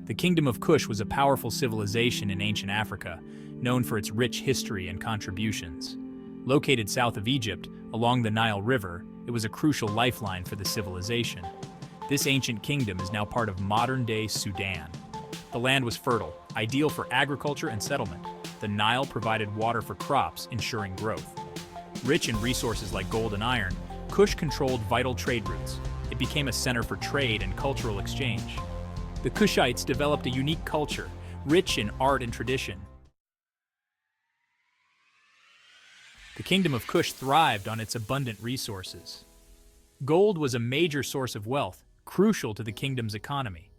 The Kingdom of Kush was a powerful civilization in ancient Africa, known for its rich history and contributions. Located south of Egypt, along the Nile River, it was a crucial lifeline for the civilization. This ancient kingdom is now part of modern-day Sudan. The land was fertile, ideal for agriculture and settlement. The Nile provided water for crops, ensuring growth. Rich in resources like gold and iron, Kush controlled vital trade routes. It became a center for trade and cultural exchange. The Kushites developed a unique culture, rich in art and tradition. The Kingdom of Kush thrived on its abundant resources. Gold was a major source of wealth, crucial to the kingdom's economy.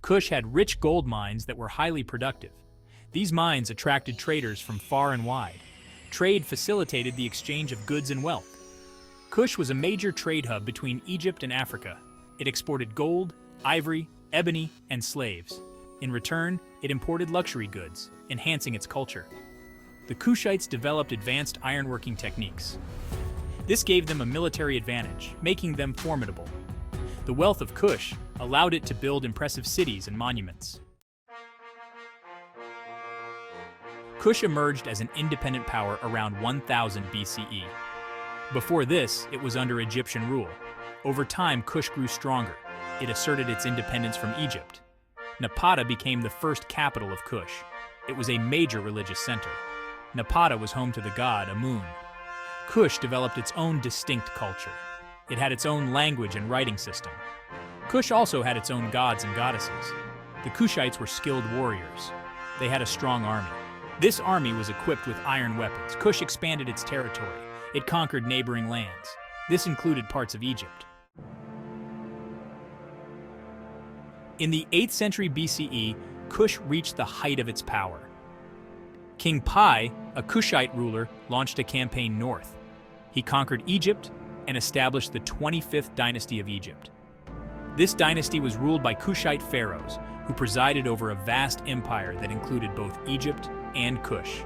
Kush had rich gold mines that were highly productive. These mines attracted traders from far and wide. Trade facilitated the exchange of goods and wealth. Kush was a major trade hub between Egypt and Africa. It exported gold, ivory, ebony, and slaves. In return, it imported luxury goods, enhancing its culture. The Kushites developed advanced ironworking techniques. This gave them a military advantage, making them formidable. The wealth of Kush allowed it to build impressive cities and monuments. Kush emerged as an independent power around 1000 BCE. Before this, it was under Egyptian rule. Over time, Kush grew stronger. It asserted its independence from Egypt. Napata became the first capital of Kush. It was a major religious center. Napata was home to the god Amun. Kush developed its own distinct culture. It had its own language and writing system. Kush also had its own gods and goddesses. The Kushites were skilled warriors. They had a strong army. This army was equipped with iron weapons. Kush expanded its territory. It conquered neighboring lands. This included parts of Egypt. In the 8th century BCE, Kush reached the height of its power. King Pi, a Kushite ruler, launched a campaign north. He conquered Egypt and established the 25th dynasty of Egypt. This dynasty was ruled by Kushite pharaohs, who presided over a vast empire that included both Egypt and Kush.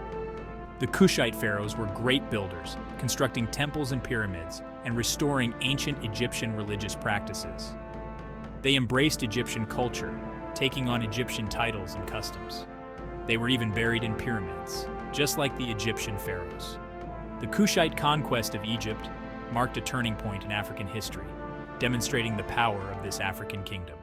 The Kushite pharaohs were great builders, constructing temples and pyramids, and restoring ancient Egyptian religious practices. They embraced Egyptian culture, taking on Egyptian titles and customs. They were even buried in pyramids, just like the Egyptian pharaohs. The Kushite conquest of Egypt marked a turning point in African history, demonstrating the power of this African kingdom.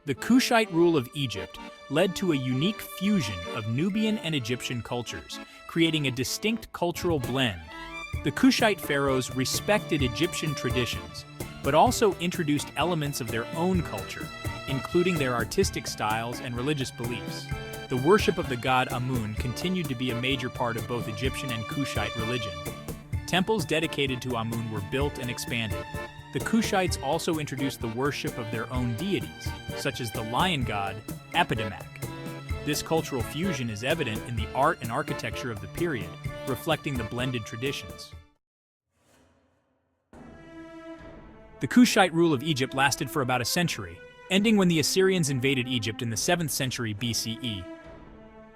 The Kushite rule of Egypt led to a unique fusion of Nubian and Egyptian cultures, creating a distinct cultural blend. The Kushite pharaohs respected Egyptian traditions, but also introduced elements of their own culture, including their artistic styles and religious beliefs. The worship of the god Amun continued to be a major part of both Egyptian and Kushite religion. Temples dedicated to Amun were built and expanded. The Kushites also introduced the worship of their own deities, such as the lion god, Epidemic. This cultural fusion is evident in the art and architecture of the period, reflecting the blended traditions. The Kushite rule of Egypt lasted for about a century, ending when the Assyrians invaded Egypt in the 7th century BCE.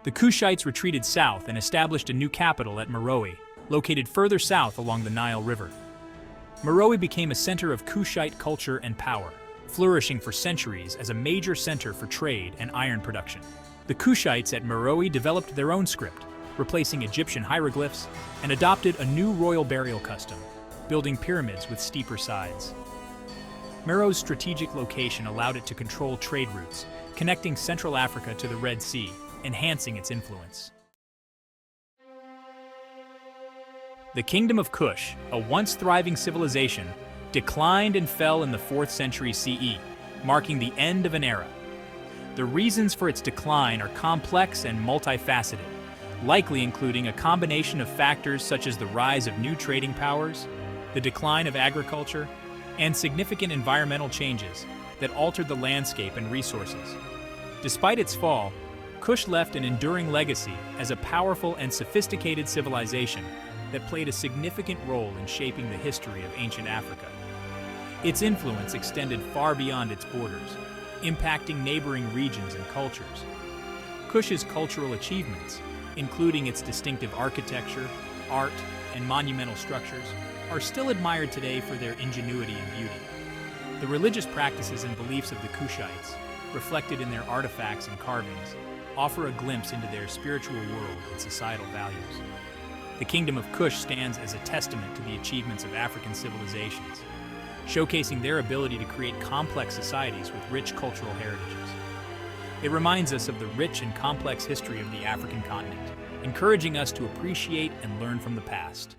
The Kushites retreated south and established a new capital at Meroë, located further south along the Nile River. Meroë became a center of Kushite culture and power, flourishing for centuries as a major center for trade and iron production. The Kushites at Meroë developed their own script, replacing Egyptian hieroglyphs, and adopted a new royal burial custom, building pyramids with steeper sides. Meroë's strategic location allowed it to control trade routes, connecting Central Africa to the Red Sea, enhancing its influence. The Kingdom of Kush, a once thriving civilization, declined and fell in the 4th century CE, marking the end of an era. The reasons for its decline are complex and multifaceted, likely including a combination of factors such as the rise of new trading powers, the decline of agriculture, and significant environmental changes that altered the landscape and resources. Despite its fall, Kush left an enduring legacy as a powerful and sophisticated civilization that played a significant role in shaping the history of ancient Africa. Its influence extended far beyond its borders, impacting neighboring regions and cultures. Kush's cultural achievements, including its distinctive architecture, art, and monumental structures, are still admired today for their ingenuity and beauty. The religious practices and beliefs of the Kushites, reflected in their artifacts and carvings, offer a glimpse into their spiritual world and societal values. The Kingdom of Kush stands as a testament to the achievements of African civilizations, showcasing their ability to create complex societies with rich cultural heritages. It reminds us of the rich and complex history of the African continent, encouraging us to appreciate and learn from the past.